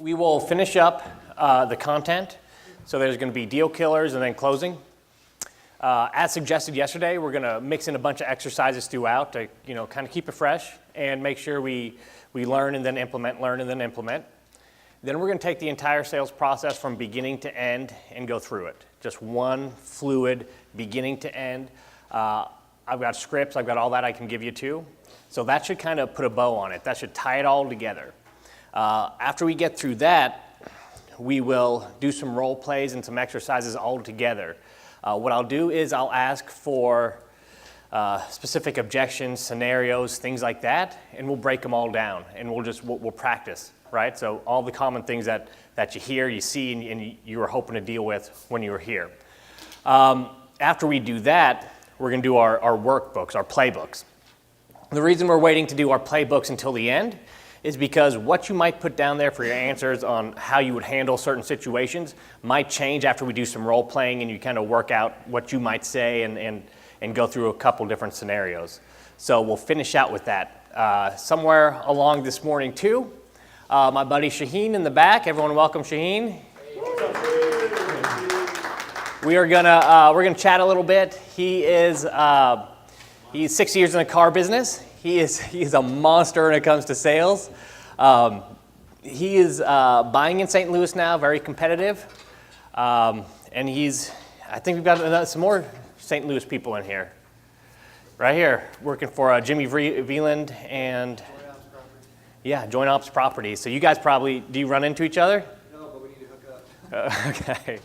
We will finish up the content. So there's going to be deal killers and then closing. As suggested yesterday, we're going to mix in a bunch of exercises throughout to kind of keep it fresh and make sure we learn and then implement, learn and then implement. Then we're going to take the entire sales process from beginning to end and go through it. Just one fluid beginning to end. I've got scripts, I've got all that I can give you too. So that should kind of put a bow on it. That should tie it all together. After we get through that, we will do some role plays and some exercises all together. What I'll do is I'll ask for specific objections, scenarios, things like that, and we'll break them all down and we'll practice, right? So all the common things that you hear, you see, and you were hoping to deal with when you were here. After we do that, we're going to do our workbooks, our playbooks. The reason we're waiting to do our playbooks until the end is because what you might put down there for your answers on how you would handle certain situations might change after we do some role playing and you kind of work out what you might say and go through a couple different scenarios. So we'll finish out with that. Somewhere along this morning too, my buddy Shaheen in the back. Everyone welcome Shaheen. We're gonna chat a little bit. He's 6 years in the car business. He's a monster when it comes to sales. He is buying in St. Louis now, very competitive. And I think we've got some more St. Louis people in here. Right here, working for Jimmy Veland and Joint Ops Properties. So you guys do you run into each other? No, but we need to hook up. Okay.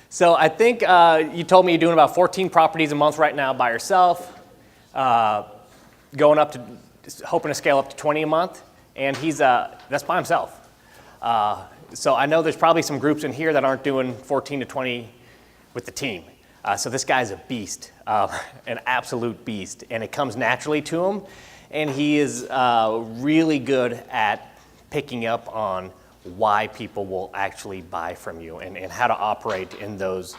So I think you told me you're doing about 14 properties a month right now by yourself. Going up to, hoping to scale up to 20 a month, and that's by himself. So I know there's probably some groups in here that aren't doing 14 to 20 with the team. So this guy's a beast, an absolute beast, and it comes naturally to him, and he is really good at picking up on why people will actually buy from you and how to operate in those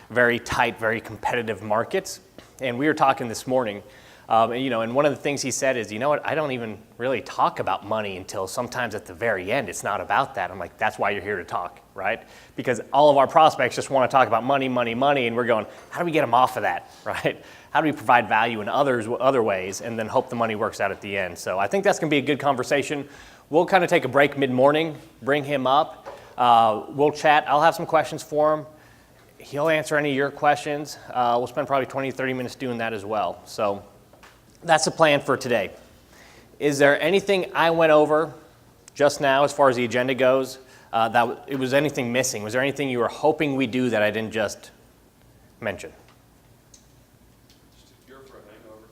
very tight, very competitive markets. And we were talking this morning, and one of the things he said is, you know what, I don't even really talk about money until sometimes at the very end. It's not about that. I'm like, that's why you're here to talk, right? Because all of our prospects just want to talk about money, money, money, and we're going, how do we get them off of that, right? How do we provide value in other ways and then hope the money works out at the end? So I think that's going to be a good conversation. We'll kind of take a break mid-morning, bring him up. We'll chat. I'll have some questions for him. He'll answer any of your questions. We'll spend probably 20, 30 minutes doing that as well. So that's the plan for today. Is there anything I went over just now as far as the agenda goes was anything missing? Was there anything you were hoping we do that I didn't just mention? Just a cure for a hangover.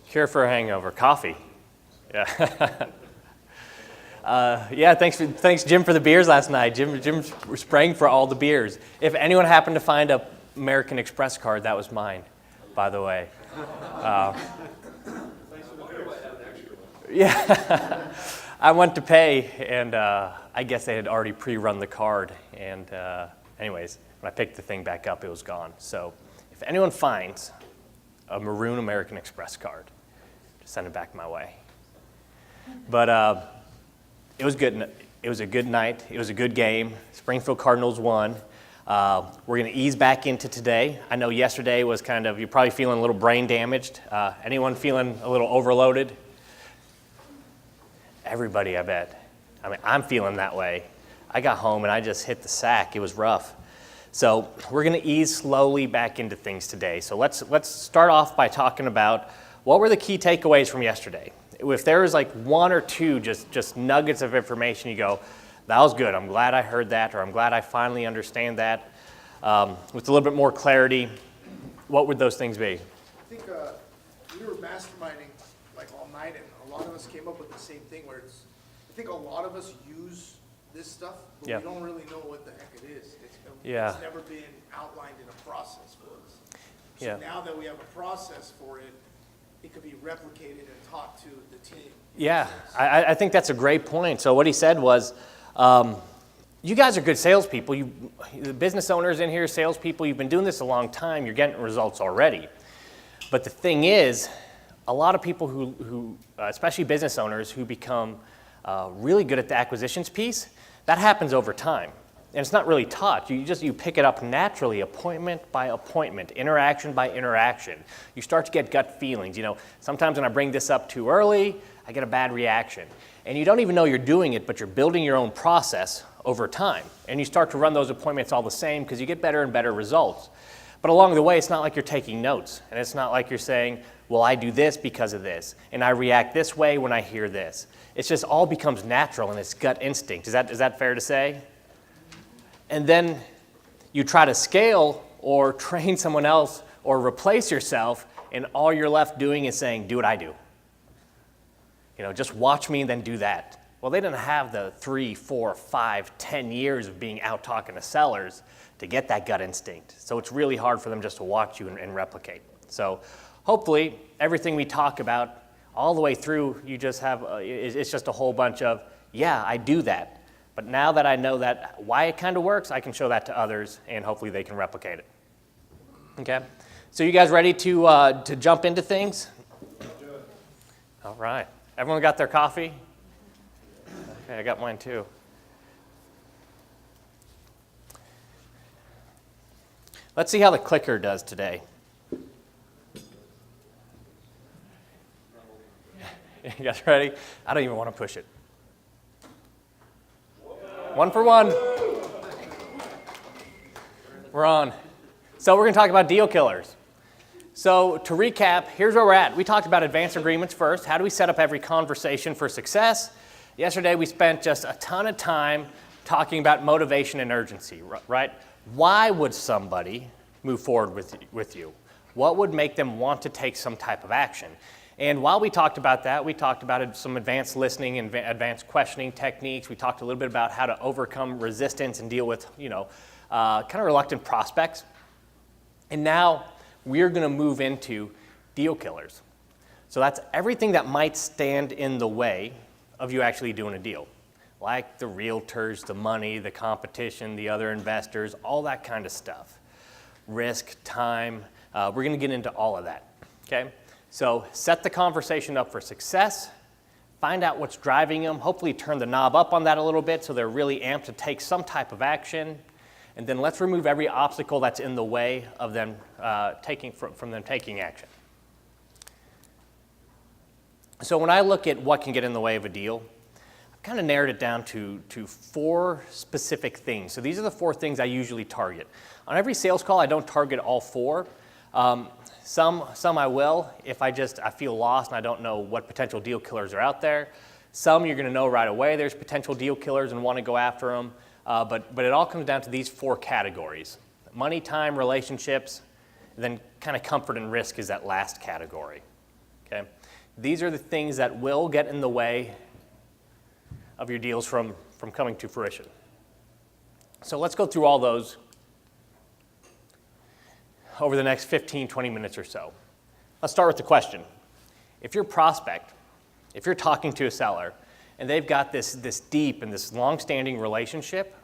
Cure for a hangover. Coffee. Yeah. Thanks Jim for the beers last night. Jim sprang for all the beers. If anyone happened to find a American Express card, that was mine, by the way. Yeah, I went to pay, and I guess they had already pre-run the card. And anyways, when I picked the thing back up, it was gone. So if anyone finds a maroon American Express card, just send it back my way. But it was good. It was a good night. It was a good game. Springfield Cardinals won. We're going to ease back into today. I know yesterday was you're probably feeling a little brain damaged. Anyone feeling a little overloaded? Everybody, I bet. I mean, I'm feeling that way. I got home and I just hit the sack. It was rough. So we're going to ease slowly back into things today. So let's start off by talking about what were the key takeaways from yesterday. If there was like one or two just nuggets of information, you go, that was good. I'm glad I heard that, or I'm glad I finally understand that. With a little bit more clarity, what would those things be? I think we were masterminding like all night, and a lot of us came up with the same thing where I think a lot of us use this stuff, but we don't really know what the heck it is. It's never been outlined in a process for us. So now that we have a process for it, it could be replicated and taught to the team. Yeah, I think that's a great point. So what he said was, you guys are good salespeople. The business owners in here, salespeople, you've been doing this a long time. You're getting results already. But the thing is, a lot of people who especially business owners, who become really good at the acquisitions piece, That happens over time. And it's not really taught. You pick it up naturally, appointment by appointment, interaction by interaction. You start to get gut feelings. Sometimes when I bring this up too early, I get a bad reaction. And you don't even know you're doing it, but you're building your own process over time. And you start to run those appointments all the same because you get better and better results. But along the way, it's not like you're taking notes. And it's not like you're saying, well, I do this because of this. And I react this way when I hear this. It's just all becomes natural and it's gut instinct. Is that fair to say? And then you try to scale or train someone else or replace yourself, and all you're left doing is saying, do what I do. Just watch me and then do that. Well, they didn't have the 3, 4, 5, 10 years of being out talking to sellers to get that gut instinct. So it's really hard for them just to watch you and replicate. So hopefully everything we talk about all the way through, you just have, it's just a whole bunch of, yeah, I do that. But now that I know that why it kind of works, I can show that to others, and hopefully they can replicate it. Okay? So you guys ready to jump into things? All right. Everyone got their coffee? Okay, I got mine too. Let's see how the clicker does today. You guys ready? I don't even want to push it. 1 for 1. We're on. So we're going to talk about deal killers. So to recap, here's where we're at. We talked about advance agreements first. How do we set up every conversation for success? Yesterday we spent just a ton of time talking about motivation and urgency, right? Why would somebody move forward with you? What would make them want to take some type of action? And while we talked about that, we talked about some advanced listening and advanced questioning techniques. We talked a little bit about how to overcome resistance and deal with, kind of reluctant prospects. And now we're going to move into deal killers. So that's everything that might stand in the way of you actually doing a deal, like the realtors, the money, the competition, the other investors, all that kind of stuff. Risk, time, we're going to get into all of that, okay? So set the conversation up for success, find out what's driving them, hopefully turn the knob up on that a little bit so they're really amped to take some type of action, and then let's remove every obstacle that's in the way of them from them taking action. So when I look at what can get in the way of a deal, I've kind of narrowed it down to 4 specific things. So these are the 4 things I usually target. On every sales call, I don't target all 4. Some I will if I feel lost and I don't know what potential deal killers are out there. Some you're going to know right away there's potential deal killers and want to go after them. But it all comes down to these 4 categories. Money, time, relationships, and then kind of comfort and risk is that last category. Okay? These are the things that will get in the way of your deals from coming to fruition. So let's go through all those over the next 15, 20 minutes or so. Let's start with the question. If you're a prospect, if you're talking to a seller, and they've got this deep and this long-standing relationship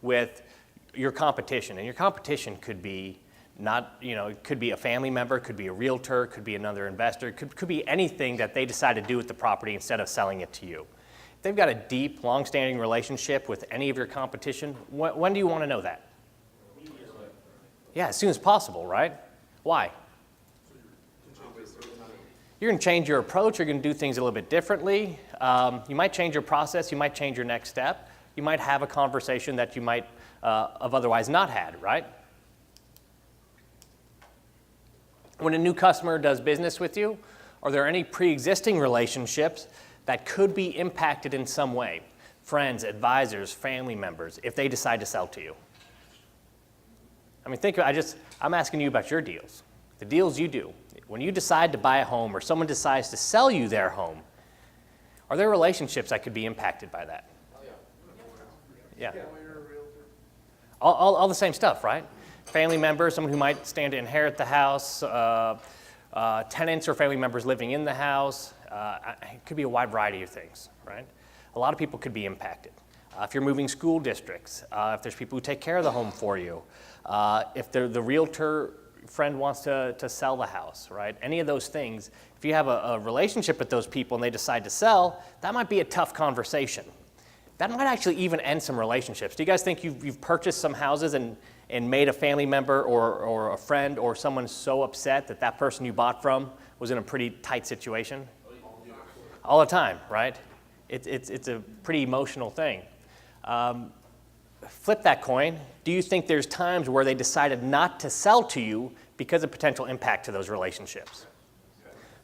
with your competition, and your competition could be it could be a family member, could be a realtor, could be another investor, could be anything that they decide to do with the property instead of selling it to you. If they've got a deep, long-standing relationship with any of your competition, when do you want to know that? Yeah, as soon as possible, right? Why? You're going to change your approach. You're going to do things a little bit differently. You might change your process. You might change your next step. You might have a conversation that you might have otherwise not had, right? When a new customer does business with you, are there any pre-existing relationships that could be impacted in some way? Friends, advisors, family members, if they decide to sell to you. I mean, I'm asking you about your deals, the deals you do. When you decide to buy a home or someone decides to sell you their home, are there relationships that could be impacted by that? Yeah. All the same stuff, right? Family members, someone who might stand to inherit the house, tenants or family members living in the house. It could be a wide variety of things, right? A lot of people could be impacted. If you're moving school districts, if there's people who take care of the home for you, if the realtor friend wants to sell the house, right? Any of those things, if you have a relationship with those people and they decide to sell, that might be a tough conversation. that might actually even end some relationships. Do you guys think you've purchased some houses and made a family member or a friend or someone so upset that that person you bought from was in a pretty tight situation? All the time, right? It's a pretty emotional thing. Flip that coin. Do you think there's times where they decided not to sell to you because of potential impact to those relationships?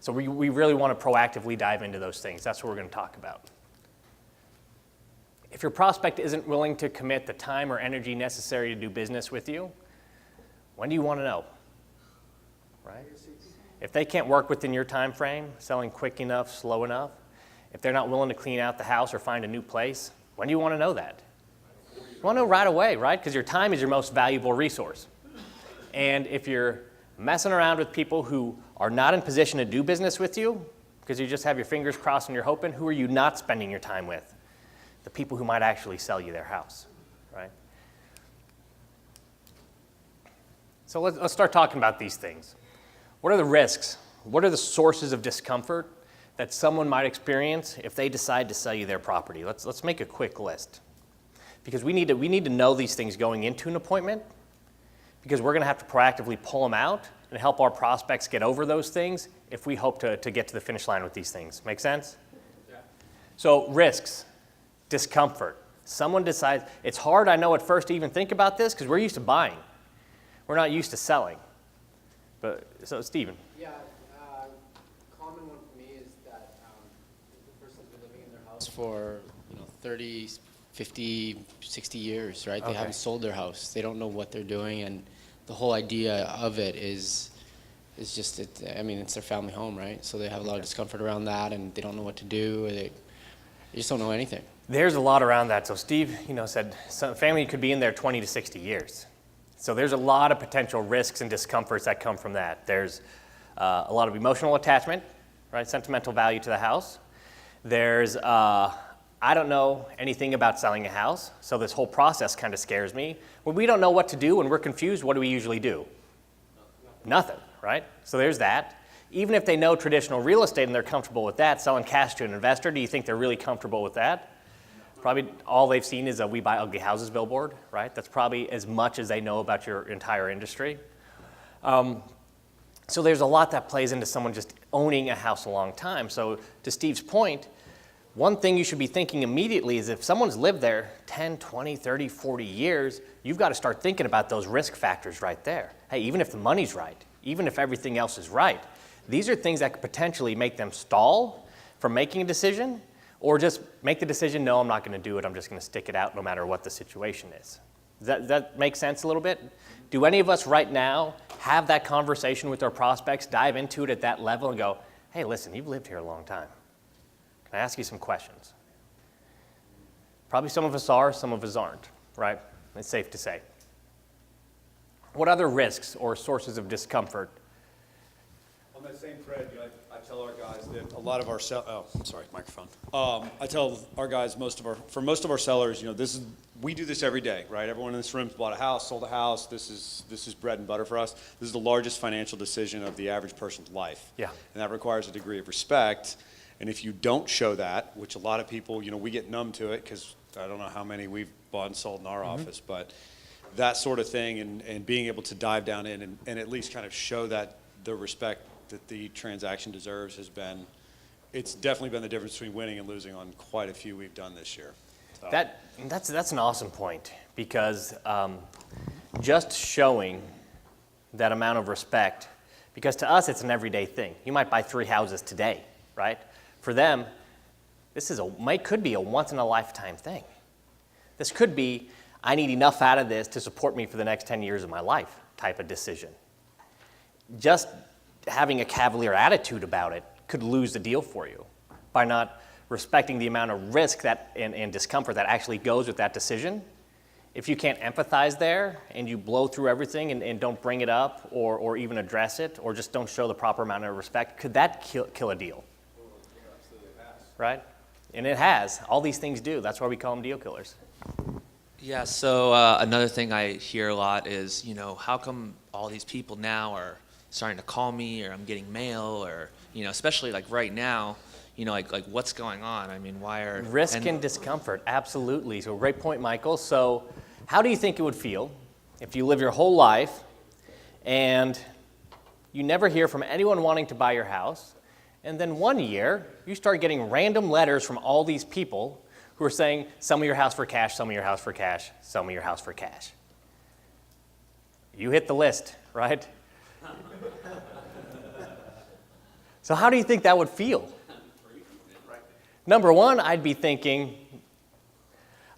So we really want to proactively dive into those things. That's what we're going to talk about. If your prospect isn't willing to commit the time or energy necessary to do business with you, when do you want to know? Right? If they can't work within your time frame, selling quick enough, slow enough, if they're not willing to clean out the house or find a new place, when do you want to know that? You want to know right away, right? Because your time is your most valuable resource. And if you're messing around with people who are not in position to do business with you, because you just have your fingers crossed and you're hoping, who are you not spending your time with? The people who might actually sell you their house, right? So let's start talking about these things. What are the risks? What are the sources of discomfort that someone might experience if they decide to sell you their property? Let's make a quick list. Because we need to know these things going into an appointment, because we're going to have to proactively pull them out and help our prospects get over those things if we hope to get to the finish line with these things. Make sense? Yeah. So risks, discomfort. Someone decides, it's hard, I know, at first to even think about this because we're used to buying. We're not used to selling. So Stephen. Yeah, common one for me is that the person's been living in their house for 30, 50, 60 years, right? They haven't sold their house. They don't know what they're doing, and the whole idea of it is just, it's their family home, right? So they have a lot of discomfort around that, and they don't know what to do, or they just don't know anything. There's a lot around that. So Steve, said some family could be in there 20 to 60 years. So there's a lot of potential risks and discomforts that come from that. There's a lot of emotional attachment, right? Sentimental value to the house. There's, I don't know anything about selling a house, so this whole process kind of scares me. When we don't know what to do, when we're confused, what do we usually do? Nothing, right? So there's that. Even if they know traditional real estate and they're comfortable with that, selling cash to an investor, do you think they're really comfortable with that? Probably all they've seen is a "We Buy Ugly Houses" billboard, right? That's probably as much as they know about your entire industry. So there's a lot that plays into someone just owning a house a long time. So to Steve's point, one thing you should be thinking immediately is if someone's lived there 10, 20, 30, 40 years, you've got to start thinking about those risk factors right there. Hey, even if the money's right, even if everything else is right, these are things that could potentially make them stall from making a decision, or just make the decision, no, I'm not going to do it, I'm just going to stick it out no matter what the situation is. Does that make sense a little bit? Do any of us right now have that conversation with our prospects, dive into it at that level and go, hey, listen, you've lived here a long time. Can I ask you some questions? Probably some of us are, some of us aren't, right? It's safe to say. What other risks or sources of discomfort? On that same thread, I tell our guys that a lot of our microphone. I tell our guys for most of our sellers, we do this every day, right? Everyone in this room's bought a house, sold a house. This is bread and butter for us. This is the largest financial decision of the average person's life. Yeah. And that requires a degree of respect. And if you don't show that, which a lot of people, we get numb to it because I don't know how many we've bought and sold in our office, but that sort of thing and being able to dive down in and at least kind of show that the respect that the transaction deserves it's definitely been the difference between winning and losing on quite a few we've done this year. So. That's an awesome point, because just showing that amount of respect, because to us it's an everyday thing. You might buy 3 houses today, right? For them, this could be a once-in-a-lifetime thing. This could be, I need enough out of this to support me for the next 10 years of my life type of decision. Just having a cavalier attitude about it could lose the deal for you by not respecting the amount of risk and discomfort that actually goes with that decision. If you can't empathize there and you blow through everything and don't bring it up or even address it, or just don't show the proper amount of respect, could that kill a deal? Right? And it has. All these things do. That's why we call them deal killers. Yeah, so another thing I hear a lot is, how come all these people now are starting to call me, or I'm getting mail, or, especially like right now, like what's going on? I mean, why are Risk and discomfort, absolutely. So great point, Michael. So how do you think it would feel if you live your whole life and you never hear from anyone wanting to buy your house, and then one year you start getting random letters from all these people who are saying, sell me your house for cash, sell me your house for cash, sell me your house for cash. You hit the list, right? So how do you think that would feel? Number one, I'd be thinking,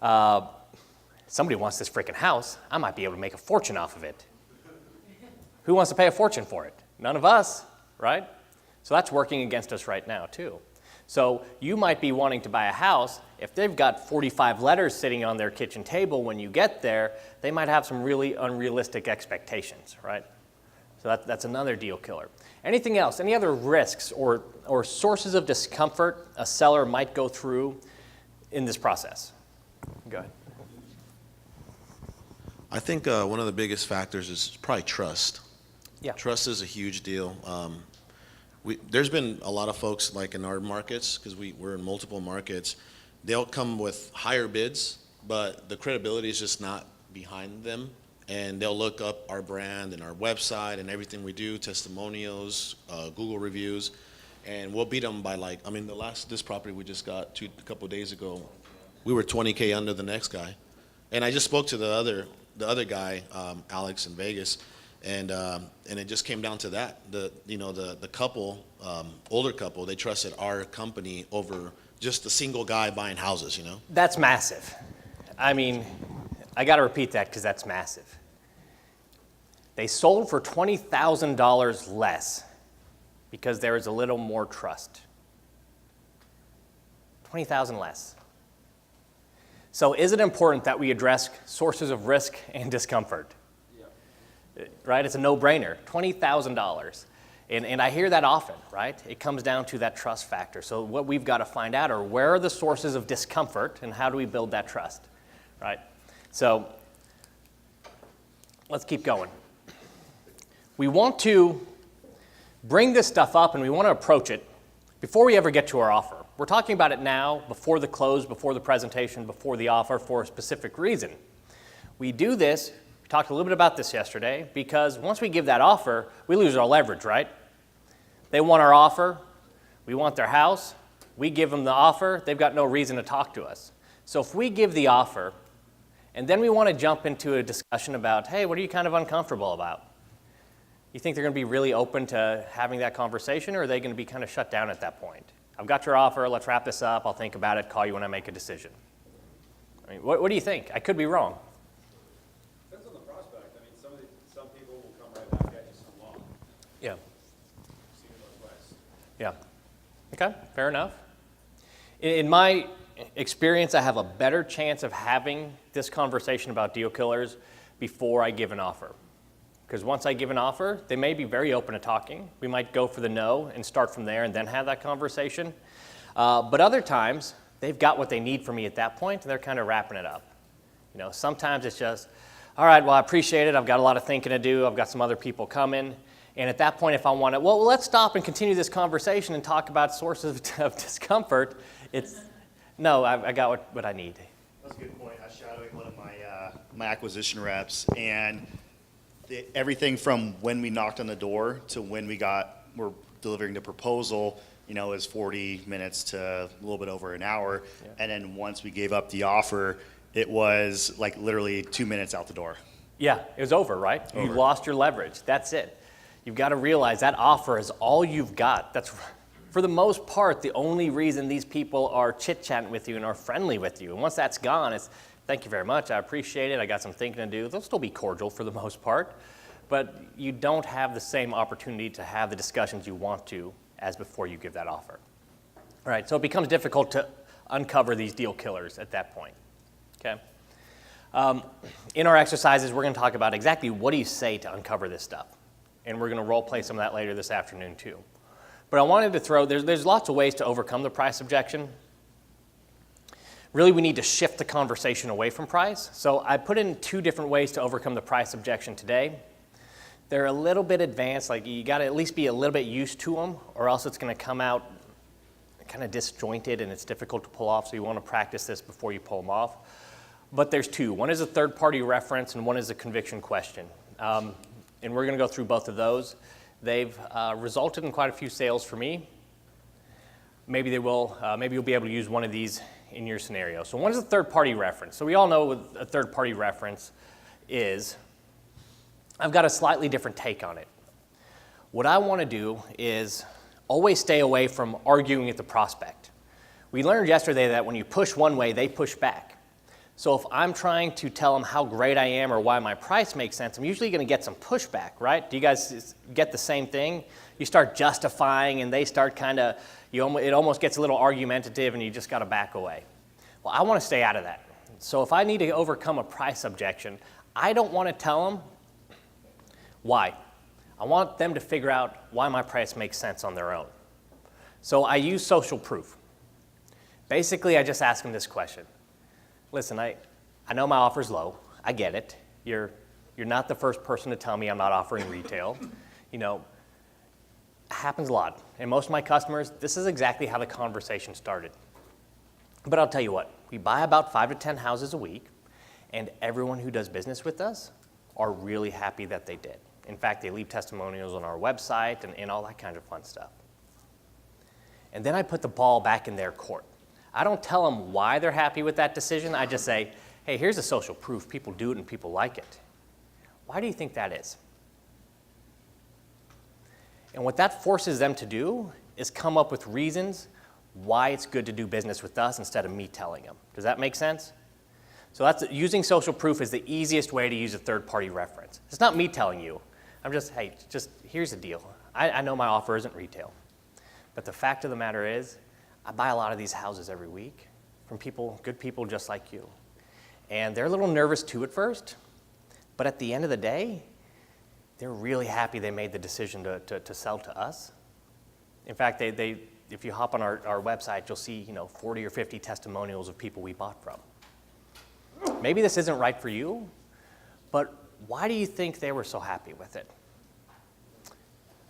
somebody wants this freaking house. I might be able to make a fortune off of it. Who wants to pay a fortune for it? None of us, right? So that's working against us right now, too. So you might be wanting to buy a house. If they've got 45 letters sitting on their kitchen table when you get there, they might have some really unrealistic expectations, right? So that's another deal killer. Anything else? Any other risks or sources of discomfort a seller might go through in this process? Go ahead. I think one of the biggest factors is probably trust. Yeah. Trust is a huge deal. There's been a lot of folks like in our markets, because we're in multiple markets, they'll come with higher bids, but the credibility is just not behind them. And they'll look up our brand and our website and everything we do, testimonials, Google reviews, and we'll beat them by this property we just got a couple of days ago, we were 20K under the next guy. And I just spoke to the other guy, Alex in Vegas, and it just came down to that. The couple, older couple, they trusted our company over just a single guy buying houses, That's massive. I mean, I got to repeat that because that's massive. They sold for $20,000 less because there is a little more trust. $20,000 less. So is it important that we address sources of risk and discomfort? Yeah. Right? It's a no-brainer. $20,000. And I hear that often, right? It comes down to that trust factor. So what we've got to find out are where are the sources of discomfort and how do we build that trust, right? So let's keep going. We want to bring this stuff up and we want to approach it before we ever get to our offer. We're talking about it now, before the close, before the presentation, before the offer, for a specific reason. We do this, we talked a little bit about this yesterday, because once we give that offer, we lose our leverage, right? They want our offer, we want their house, we give them the offer, they've got no reason to talk to us. So if we give the offer, and then we want to jump into a discussion about, hey, what are you kind of uncomfortable about? You think they're going to be really open to having that conversation, or are they going to be kind of shut down at that point? I've got your offer, let's wrap this up, I'll think about it, call you when I make a decision. I mean, what do you think? I could be wrong. Depends on the prospect. I mean, some people will come right back at you, some won't. Yeah. See it both ways. Yeah. Okay, fair enough. In my experience, I have a better chance of having this conversation about deal killers before I give an offer. Because once I give an offer, they may be very open to talking. We might go for the no and start from there and then have that conversation. But other times, they've got what they need from me at that point, and they're kind of wrapping it up. Sometimes it's just, all right, well, I appreciate it. I've got a lot of thinking to do. I've got some other people coming. And at that point, if I want to, well, let's stop and continue this conversation and talk about sources of discomfort. No, I got what I need. That's a good point. I was shadowing one of my acquisition reps, and everything from when we knocked on the door to when we're delivering the proposal, is 40 minutes to a little bit over an hour. Yeah. And then once we gave up the offer, it was like literally 2 minutes out the door. Yeah, it was over, right? Over. You lost your leverage. That's it. You've got to realize that offer is all you've got. That's, for the most part, the only reason these people are chit-chatting with you and are friendly with you. And once that's gone, it's, thank you very much, I appreciate it, I got some thinking to do. They'll still be cordial for the most part, but you don't have the same opportunity to have the discussions you want to as before you give that offer. All right, so it becomes difficult to uncover these deal killers at that point, okay? In our exercises, we're going to talk about exactly what do you say to uncover this stuff. And we're going to role play some of that later this afternoon too. But I wanted to throw, there's lots of ways to overcome the price objection. Really, we need to shift the conversation away from price. So I put in 2 different ways to overcome the price objection today. They're a little bit advanced, like you got to at least be a little bit used to them, or else it's going to come out kind of disjointed and it's difficult to pull off, so you want to practice this before you pull them off. But there's two. One is a third-party reference and one is a conviction question. And we're going to go through both of those. They've resulted in quite a few sales for me. Maybe they will. Maybe you'll be able to use one of these in your scenario. So one is a third-party reference. So we all know what a third-party reference is. I've got a slightly different take on it. What I want to do is always stay away from arguing with the prospect. We learned yesterday that when you push one way, they push back. So if I'm trying to tell them how great I am or why my price makes sense, I'm usually going to get some pushback, right? Do you guys get the same thing? You start justifying and they start kind of, it almost gets a little argumentative and you just got to back away. Well, I want to stay out of that. So if I need to overcome a price objection, I don't want to tell them why. I want them to figure out why my price makes sense on their own. So I use social proof. Basically, I just ask them this question. Listen, I know my offer's low. I get it. You're not the first person to tell me I'm not offering retail. It happens a lot. And most of my customers, this is exactly how the conversation started. But I'll tell you what, we buy about 5 to 10 houses a week, and everyone who does business with us are really happy that they did. In fact, they leave testimonials on our website and all that kind of fun stuff. And then I put the ball back in their court. I don't tell them why they're happy with that decision. I just say, hey, here's the social proof. People do it and people like it. Why do you think that is? And what that forces them to do is come up with reasons why it's good to do business with us instead of me telling them. Does that make sense? So using social proof is the easiest way to use a third-party reference. It's not me telling you. I'm just, hey, here's the deal. I know my offer isn't retail. But the fact of the matter is, I buy a lot of these houses every week from people, good people just like you. And they're a little nervous too at first, but at the end of the day, they're really happy they made the decision to sell to us. In fact, if you hop on our website, you'll see 40 or 50 testimonials of people we bought from. Maybe this isn't right for you, but why do you think they were so happy with it?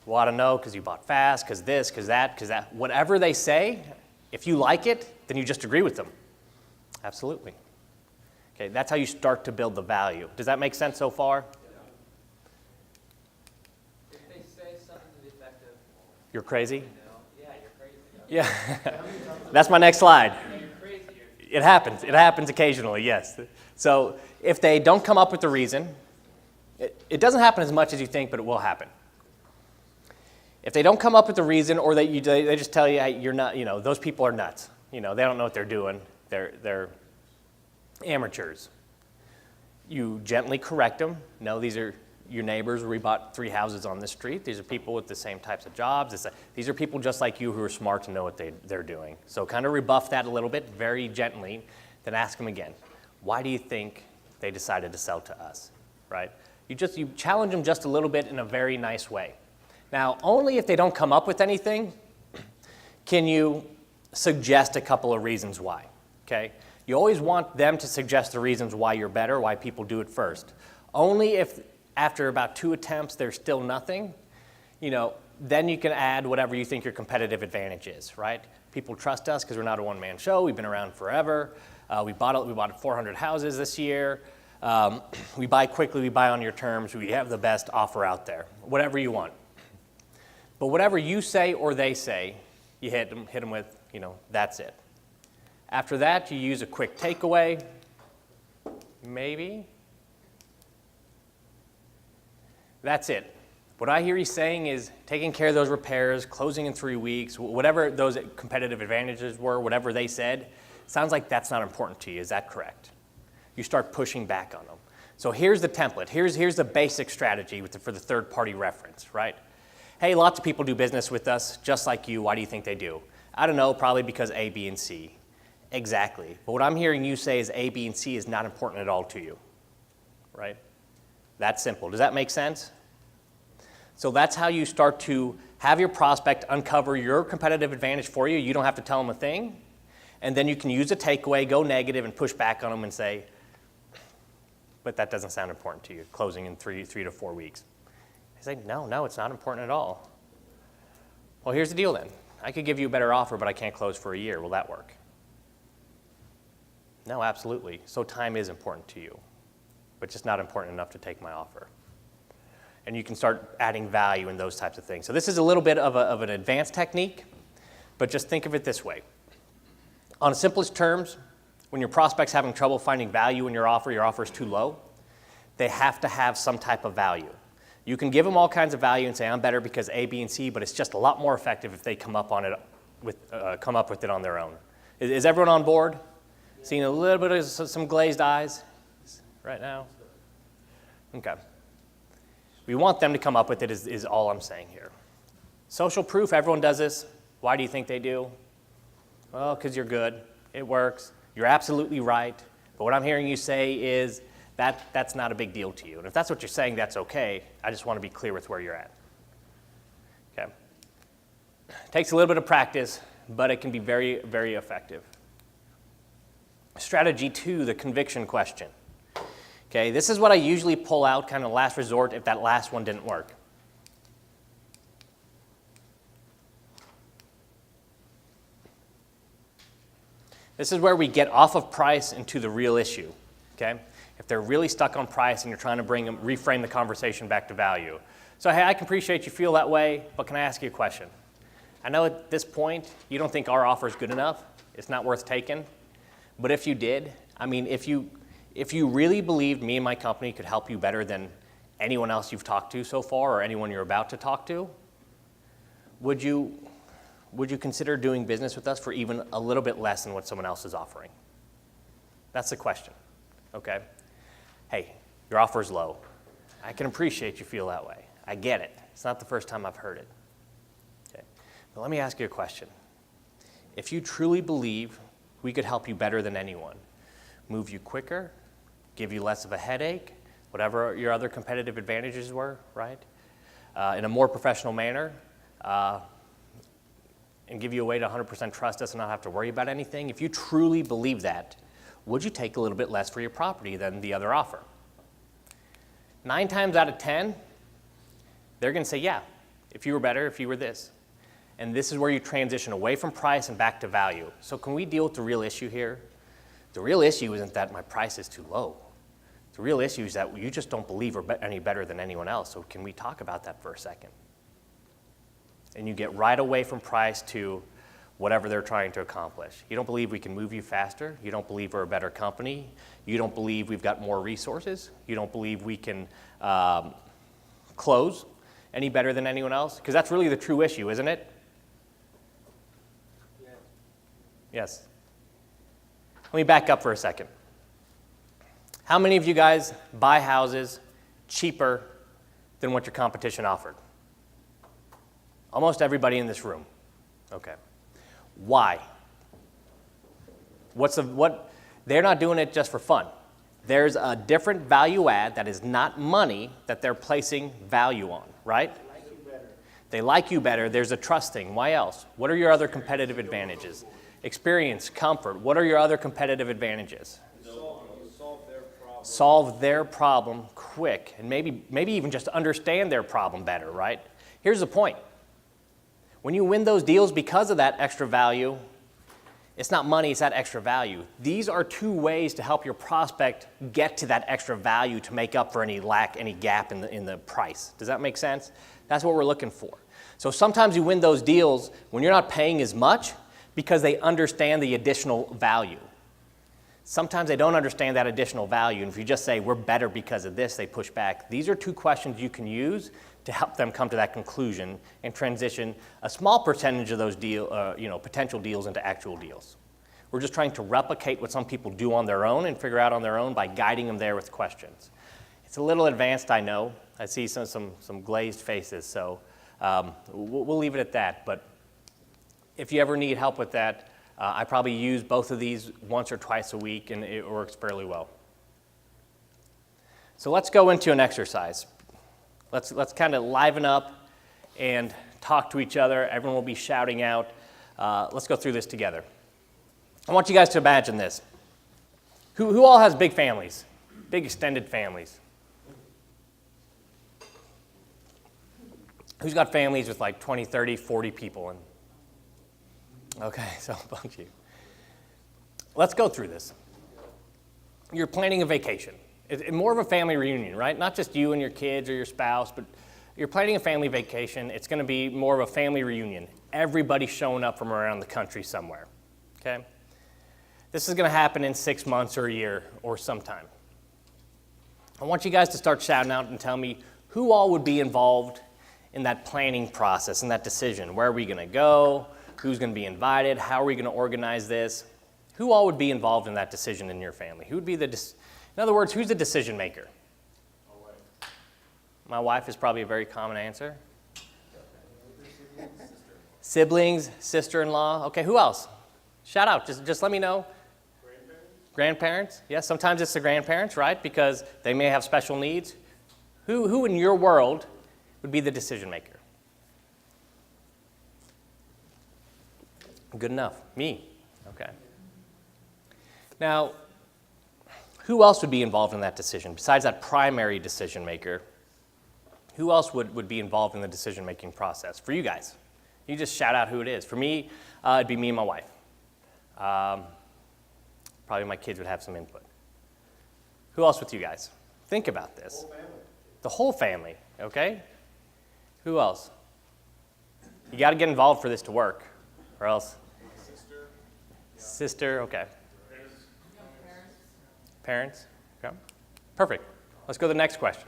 Well, I don't know, because you bought fast, because this, because that. Whatever they say, if you like it, then you just agree with them. Absolutely. Okay, that's how you start to build the value. Does that make sense so far? If they say something to the effect of, You're crazy? yeah, you're crazy. Yeah. That's my next slide. You're crazy. It happens. It happens occasionally, yes. So if they don't come up with the reason, it doesn't happen as much as you think, but it will happen. If they don't come up with the reason, or they just tell you, hey, you're not, those people are nuts. They don't know what they're doing. They're amateurs. You gently correct them. No, these are your neighbors. We bought 3 houses on this street. These are people with the same types of jobs. These are people just like you who are smart and know what they're doing. So kind of rebuff that a little bit, very gently, then ask them again. Why do you think they decided to sell to us, right? You challenge them just a little bit in a very nice way. Now, only if they don't come up with anything can you suggest a couple of reasons why, okay? You always want them to suggest the reasons why you're better, why people do it first. Only if after about 2 attempts there's still nothing, then you can add whatever you think your competitive advantage is, right? People trust us because we're not a one-man show. We've been around forever. We bought 400 houses this year. We buy quickly. We buy on your terms. We have the best offer out there. Whatever you want. But whatever you say or they say, you hit them with, that's it. After that, you use a quick takeaway, maybe. That's it. What I hear you saying is taking care of those repairs, closing in 3 weeks, whatever those competitive advantages were, whatever they said, sounds like that's not important to you. Is that correct? You start pushing back on them. So here's the template. Here's the basic strategy for the third-party reference, right? Hey, lots of people do business with us, just like you. Why do you think they do? I don't know, probably because A, B, and C. Exactly. But what I'm hearing you say is A, B, and C is not important at all to you, right? That's simple. Does that make sense? So that's how you start to have your prospect uncover your competitive advantage for you. You don't have to tell them a thing. And then you can use a takeaway, go negative, and push back on them and say, but that doesn't sound important to you, closing in 3 to 4 weeks. I say, no, it's not important at all. Well, here's the deal then. I could give you a better offer, but I can't close for a year. Will that work? No, absolutely. So time is important to you, but just not important enough to take my offer. And you can start adding value in those types of things. So this is a little bit of an advanced technique, but just think of it this way. On simplest terms, when your prospect's having trouble finding value in your offer is too low, they have to have some type of value. You can give them all kinds of value and say, I'm better because A, B, and C, but it's just a lot more effective if they come up with it on their own. Is everyone on board? Seeing a little bit of some glazed eyes right now? Okay. We want them to come up with it is all I'm saying here. Social proof, everyone does this. Why do you think they do? Well, because you're good. It works. You're absolutely right. But what I'm hearing you say is that's not a big deal to you. And if that's what you're saying, that's okay. I just want to be clear with where you're at. Okay. Takes a little bit of practice, but it can be very, very effective. Strategy 2, the conviction question. Okay, this is what I usually pull out, kind of last resort, if that last one didn't work. This is where we get off of price into the real issue, okay? If they're really stuck on price and you're trying to reframe the conversation back to value. So, hey, I can appreciate you feel that way, but can I ask you a question? I know at this point, you don't think our offer is good enough. It's not worth taking. But if you did, I mean, if you really believed me and my company could help you better than anyone else you've talked to so far or anyone you're about to talk to, would you consider doing business with us for even a little bit less than what someone else is offering? That's the question, okay? Hey, your offer is low. I can appreciate you feel that way. I get it. It's not the first time I've heard it. Okay. But let me ask you a question. If you truly believe we could help you better than anyone, move you quicker, give you less of a headache, whatever your other competitive advantages were, right? In a more professional manner, and give you a way to 100% trust us and not have to worry about anything. If you truly believe that, would you take a little bit less for your property than the other offer? 9 times out of 10, they're going to say, yeah, if you were better, if you were this. And this is where you transition away from price and back to value. So can we deal with the real issue here? The real issue isn't that my price is too low. The real issue is that you just don't believe we're any better than anyone else. So can we talk about that for a second? And you get right away from price to whatever they're trying to accomplish. You don't believe we can move you faster. You don't believe we're a better company. You don't believe we've got more resources. You don't believe we can close any better than anyone else. Because that's really the true issue, isn't it? Yeah. Yes. Let me back up for a second. How many of you guys buy houses cheaper than what your competition offered? Almost everybody in this room. Okay. Why? They're not doing it just for fun. There's a different value add that is not money that they're placing value on, right? They like you better. They like you better. There's a trust thing. Why else? What are your other competitive advantages? Experience, comfort. What are your other competitive advantages? Solve their problem quick, and maybe even just understand their problem better, right? Here's the point. When you win those deals because of that extra value, it's not money, it's that extra value. These are 2 ways to help your prospect get to that extra value to make up for any gap in the price. Does that make sense? That's what we're looking for. So sometimes you win those deals when you're not paying as much because they understand the additional value. Sometimes they don't understand that additional value, and if you just say, we're better because of this, they push back. These are 2 questions you can use to help them come to that conclusion and transition a small percentage of those potential deals into actual deals. We're just trying to replicate what some people do on their own and figure out on their own by guiding them there with questions. It's a little advanced, I know. I see some glazed faces, so we'll leave it at that. But if you ever need help with that, I probably use both of these once or twice a week, and it works fairly well. So let's go into an exercise. Let's kind of liven up and talk to each other. Everyone will be shouting out. Let's go through this together. I want you guys to imagine this. Who all has big families? Big extended families? Who's got families with like 20, 30, 40 people? And Okay, so a bunch of you. Let's go through this. You're planning a vacation. It's more of a family reunion, right? Not just you and your kids or your spouse, but you're planning a family vacation. It's going to be more of a family reunion. Everybody's showing up from around the country somewhere, okay? This is going to happen in 6 months or a year or sometime. I want you guys to start shouting out and tell me who all would be involved in that planning process, in that decision. Where are we going to go? Who's going to be invited? How are we going to organize this? Who all would be involved in that decision in your family? Who would be in other words, who's the decision maker? My wife is probably a very common answer. Siblings, sister-in-law. Okay, who else? Shout out, just let me know. Grandparents? Yes, sometimes it's the grandparents, right? Because they may have special needs. Who in your world would be the decision maker? Good enough. Me. Okay. Now, who else would be involved in that decision? Besides that primary decision maker, who else would be involved in the decision-making process? For you guys, you just shout out who it is. For me, it'd be me and my wife. Probably my kids would have some input. Who else with you guys? Think about this. The whole family, okay? Who else? You got to get involved for this to work, or else. Sister, okay. Parents, okay. Perfect. Let's go to the next question.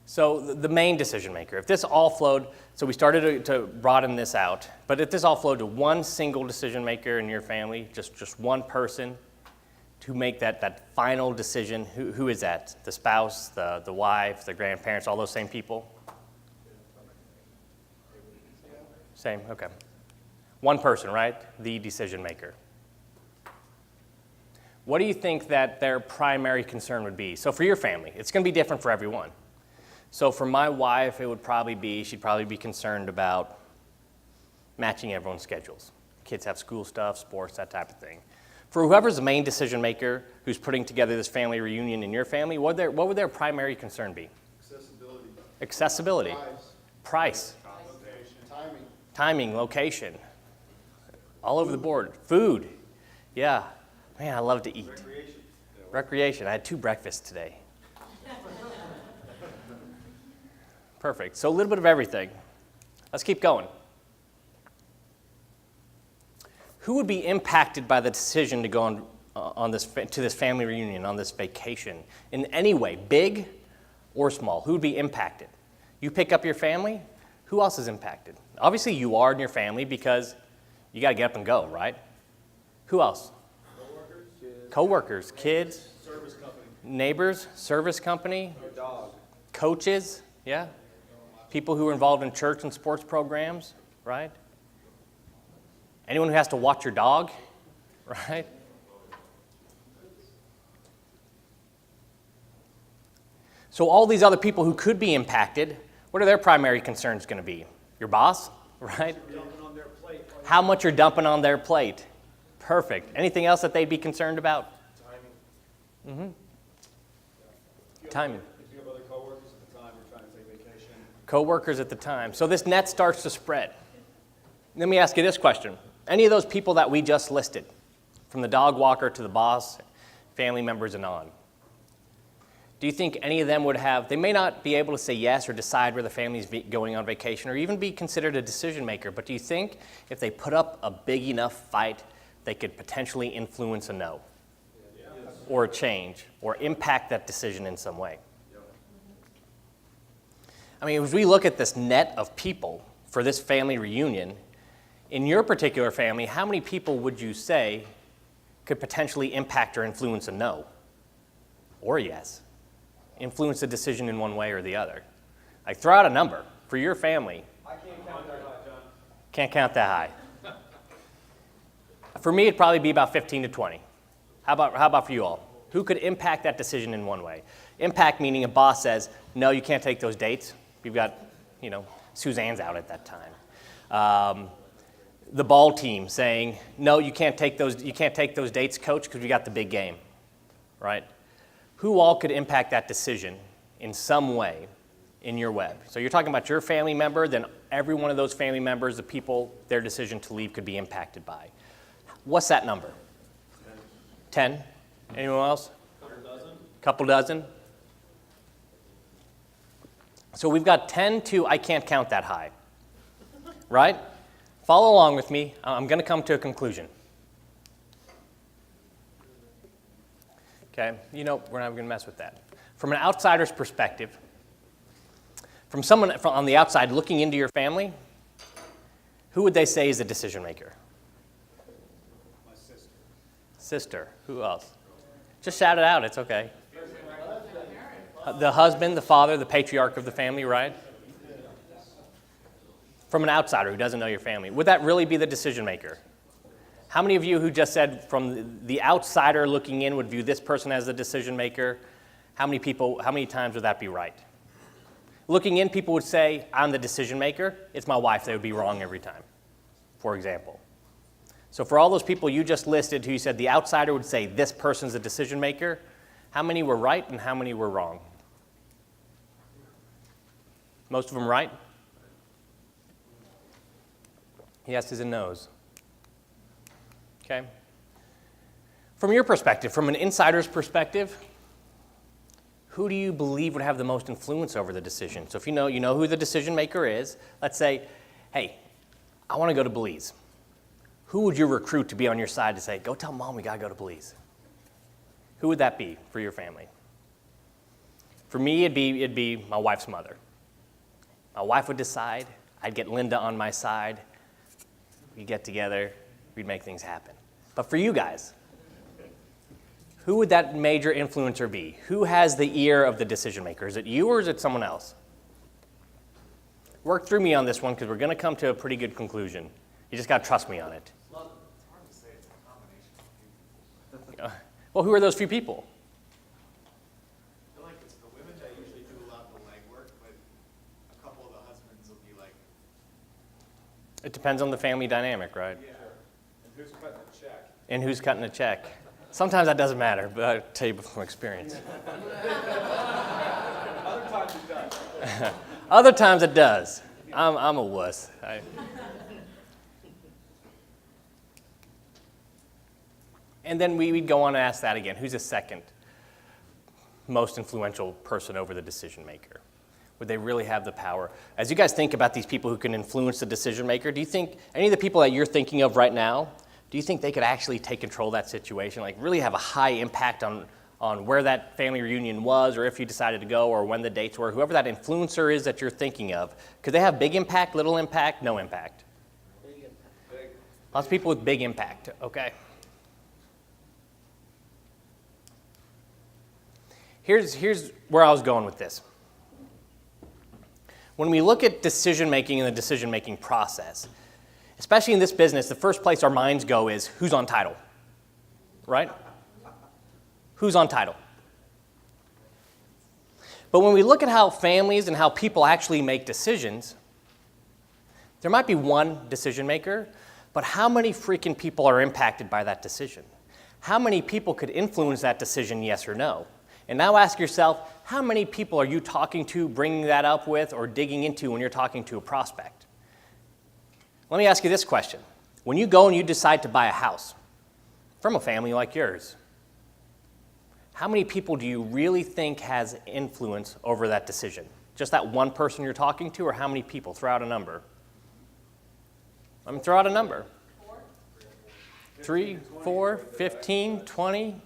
So the main decision maker, if this all flowed, so we started to broaden this out, but if this all flowed to one single decision maker in your family, just one person to make that final decision, who is that? The spouse, the wife, the grandparents, all those same people? Same, okay. One person, right? The decision maker. What do you think that their primary concern would be? So for your family, it's going to be different for everyone. So for my wife, it would probably be, she'd probably be concerned about matching everyone's schedules. Kids have school stuff, sports, that type of thing. For whoever's the main decision maker who's putting together this family reunion in your family, what would their primary concern be? Accessibility. Price. Timing, location. All over the board. Food. Yeah. Man, I love to eat. Recreation. I had 2 breakfasts today. Perfect. So a little bit of everything. Let's keep going. Who would be impacted by the decision to go on this family reunion, on this vacation, in any way, big or small? Who would be impacted? You pick up your family. Who else is impacted? Obviously, you are in your family because you got to get up and go, right? Who else? Co-workers, kids, Service company. neighbors, service company, Dog. coaches, yeah. People who are involved in church and sports programs, right? Anyone who has to watch your dog, right? So all these other people who could be impacted, what are their primary concerns going to be? Your boss, right? How much you're dumping on their plate. Perfect. Anything else that they'd be concerned about? Timing. Timing. If you have other coworkers at the time, you're trying to take vacation. Co-workers at the time. So this net starts to spread. Let me ask you this question. Any of those people that we just listed, from the dog walker to the boss, family members and on, do you think any of them would have, they may not be able to say yes or decide where the family's going on vacation or even be considered a decision maker, but do you think if they put up a big enough fight, they could potentially influence a no or a change or impact that decision in some way? I mean, as we look at this net of people for this family reunion, in your particular family, how many people would you say could potentially impact or influence a no or yes? Influence a decision in one way or the other? Like, throw out a number for your family. I can't count that high, John. Can't count that high. For me, it'd probably be about 15 to 20. How about for you all? Who could impact that decision in one way? Impact meaning a boss says, no, you can't take those dates. You've got, Suzanne's out at that time. The ball team saying, no, you can't take those dates, coach, because we got the big game, right? Who all could impact that decision in some way in your web? So you're talking about your family member, then every one of those family members, the people, their decision to leave could be impacted by. What's that number? 10. Anyone else? Couple dozen. So we've got 10 to I can't count that high, right? Follow along with me. I'm going to come to a conclusion. Okay, we're not going to mess with that. From an outsider's perspective, from someone on the outside looking into your family, who would they say is the decision maker? My sister. Sister. Who else? Just shout it out. It's okay. The husband, the father, the patriarch of the family, right? From an outsider who doesn't know your family, would that really be the decision maker? How many of you who just said from the outsider looking in would view this person as the decision maker? How many times would that be right? Looking in, people would say, I'm the decision maker. It's my wife. They would be wrong every time, for example. So for all those people you just listed who you said the outsider would say this person's the decision maker, how many were right and how many were wrong? Most of them right? Yeses and nos. Okay? From your perspective, from an insider's perspective, who do you believe would have the most influence over the decision? So if you know who the decision maker is. Let's say, hey, I want to go to Belize. Who would you recruit to be on your side to say, go tell mom we got to go to Belize? Who would that be for your family? For me, it'd be my wife's mother. My wife would decide. I'd get Linda on my side. We'd get together. We'd make things happen. But for you guys, who would that major influencer be? Who has the ear of the decision maker? Is it you or is it someone else? Work through me on this one because we're going to come to a pretty good conclusion. You just got to trust me on it. It's hard to say. It's a combination of people. Well, who are those few people? I feel like it's the women that usually do a lot of the legwork, but a couple of the husbands will be like, It depends on the family dynamic, right? Yeah. And who's cutting the check? And who's cutting the check. Sometimes that doesn't matter, but I'll tell you from experience. Other times it does. Other times it does. I'm a wuss. And then we'd go on and ask that again. Who's the second most influential person over the decision maker? Would they really have the power? As you guys think about these people who can influence the decision maker, do you think any of the people that you're thinking of right now, do you think they could actually take control of that situation, like really have a high impact on where that family reunion was, or if you decided to go, or when the dates were, whoever that influencer is that you're thinking of? Could they have big impact, little impact, no impact? Big impact. Big. Lots of people with big impact, okay. Here's where I was going with this. When we look at decision-making and the decision-making process, especially in this business, the first place our minds go is who's on title, right? Who's on title? But when we look at how families and how people actually make decisions, there might be one decision maker, but how many freaking people are impacted by that decision? How many people could influence that decision, yes or no? And now ask yourself, how many people are you talking to, bringing that up with, or digging into when you're talking to a prospect? Let me ask you this question. When you go and you decide to buy a house from a family like yours, how many people do you really think has influence over that decision? Just that one person you're talking to, or how many people? Throw out a number. Throw out a number. 4. 3, 4, 15, 20.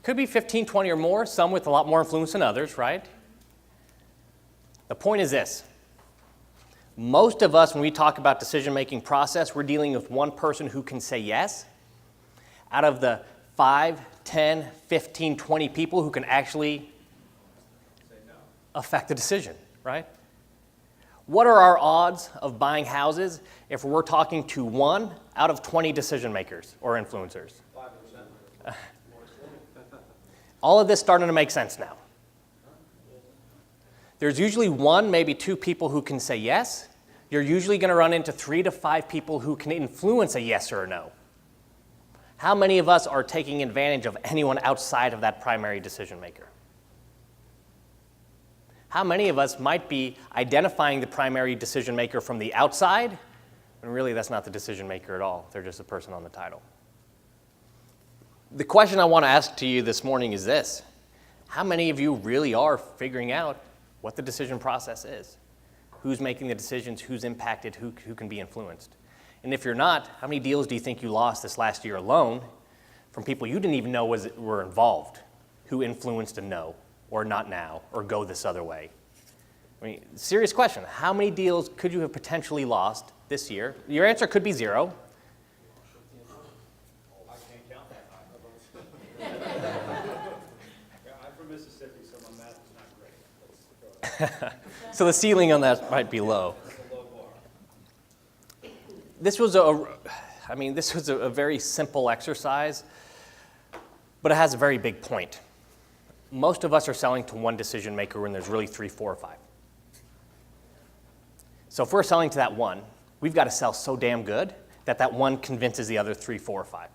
Could be 15, 20 or more, some with a lot more influence than others, right? The point is this. Most of us, when we talk about decision-making process, we're dealing with one person who can say yes out of the 5, 10, 15, 20 people who can actually affect the decision, right? What are our odds of buying houses if we're talking to 1 out of 20 decision makers or influencers? 5%. All of this starting to make sense now. There's usually 1, maybe 2 people who can say yes. You're usually going to run into 3 to 5 people who can influence a yes or a no. How many of us are taking advantage of anyone outside of that primary decision maker? How many of us might be identifying the primary decision maker from the outside, when really that's not the decision maker at all. They're just a person on the title. The question I want to ask to you this morning is this. How many of you really are figuring out what the decision process is? Who's making the decisions, who's impacted, who can be influenced? And if you're not, how many deals do you think you lost this last year alone from people you didn't even know were involved, who influenced a no, or not now, or go this other way? I mean, serious question. How many deals could you have potentially lost this year? Your answer could be 0. I can't count that high. I'm from Mississippi, so my math is not great. So the ceiling on that might be low. This was a very simple exercise, but it has a very big point. Most of us are selling to one decision maker when there's really 3, 4, or 5. So if we're selling to that one, we've got to sell so damn good that that one convinces the other 3, 4, or 5.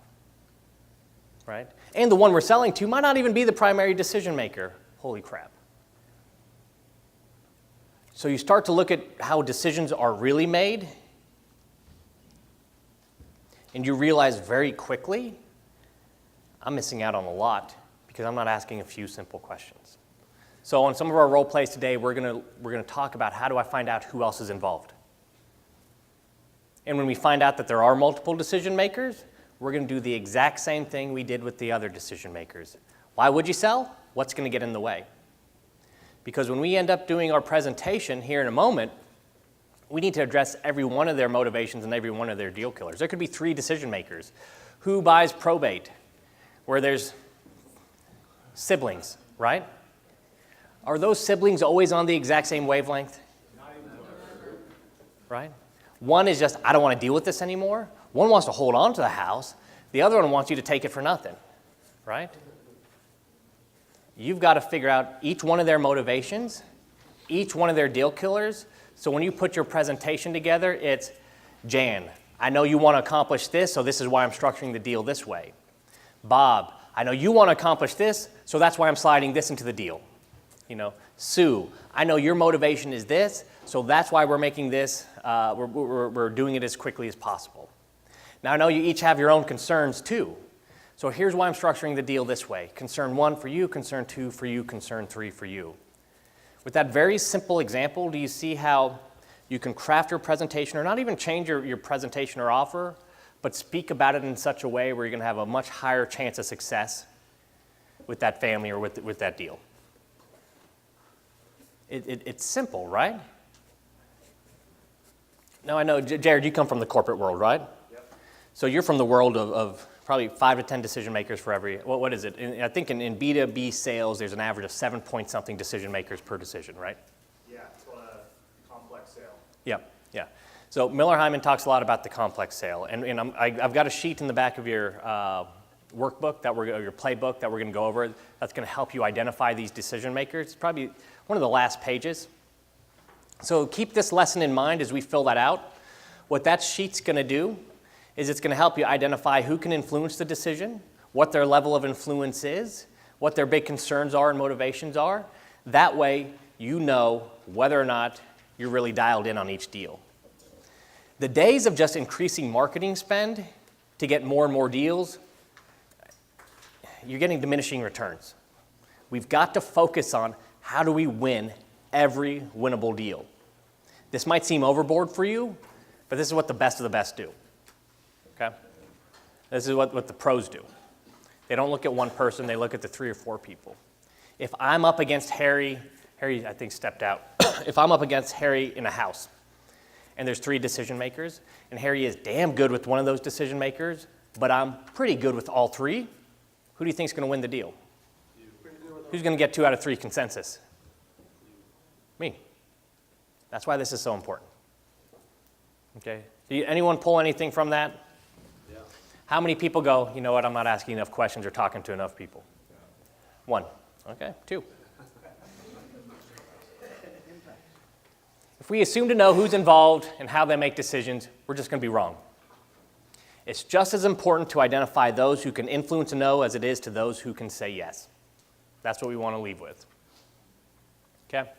Right? And the one we're selling to might not even be the primary decision maker. Holy crap. So you start to look at how decisions are really made, and you realize very quickly, I'm missing out on a lot because I'm not asking a few simple questions. So on some of our role plays today, we're gonna talk about how do I find out who else is involved. And when we find out that there are multiple decision makers, we're gonna do the exact same thing we did with the other decision makers. Why would you sell? What's gonna get in the way? Because when we end up doing our presentation here in a moment, we need to address every one of their motivations and every one of their deal killers. There could be 3 decision makers. Who buys probate? Where there's siblings, right? Are those siblings always on the exact same wavelength? Right? One is just, I don't want to deal with this anymore. One wants to hold on to the house. The other one wants you to take it for nothing, right? You've got to figure out each one of their motivations, each one of their deal killers. So when you put your presentation together, it's, Jan, I know you want to accomplish this, so this is why I'm structuring the deal this way. Bob, I know you want to accomplish this, so that's why I'm sliding this into the deal. Sue, I know your motivation is this, so that's why we're making this, we're doing it as quickly as possible. Now I know you each have your own concerns too. So here's why I'm structuring the deal this way. Concern 1 for you, concern 2 for you, concern 3 for you. With that very simple example, do you see how you can craft your presentation or not even change your presentation or offer, but speak about it in such a way where you're going to have a much higher chance of success with that family or with that deal? It's simple, right? Now I know, Jared, you come from the corporate world, right? Yep. So you're from the world of probably 5 to 10 decision makers for every, what is it? I think in B2B sales, there's an average of 7-point-something decision makers per decision, right? Yeah, it's called a complex sale. Yeah. So Miller Hyman talks a lot about the complex sale, and I've got a sheet in the back of your workbook, your playbook that we're going to go over. That's going to help you identify these decision makers. It's probably one of the last pages. So keep this lesson in mind as we fill that out. What that sheet's going to do is it's going to help you identify who can influence the decision, what their level of influence is, what their big concerns are and motivations are. That way, you know whether or not you're really dialed in on each deal. The days of just increasing marketing spend to get more and more deals, you're getting diminishing returns. We've got to focus on how do we win every winnable deal. This might seem overboard for you, but this is what the best of the best do. Okay? This is what the pros do. They don't look at one person, they look at the 3 or 4 people. If I'm up against Harry I think stepped out. If I'm up against Harry in a house, and there's 3 decision makers, and Harry is damn good with one of those decision makers, but I'm pretty good with all 3, who do you think is going to win the deal? Who's going to get 2 out of 3 consensus? Me. That's why this is so important. Okay? Anyone pull anything from that? Yeah. How many people go, you know what, I'm not asking enough questions or talking to enough people? 1. Okay, 2. If we assume to know who's involved and how they make decisions, we're just going to be wrong. It's just as important to identify those who can influence a no as it is to those who can say yes. That's what we want to leave with. Okay?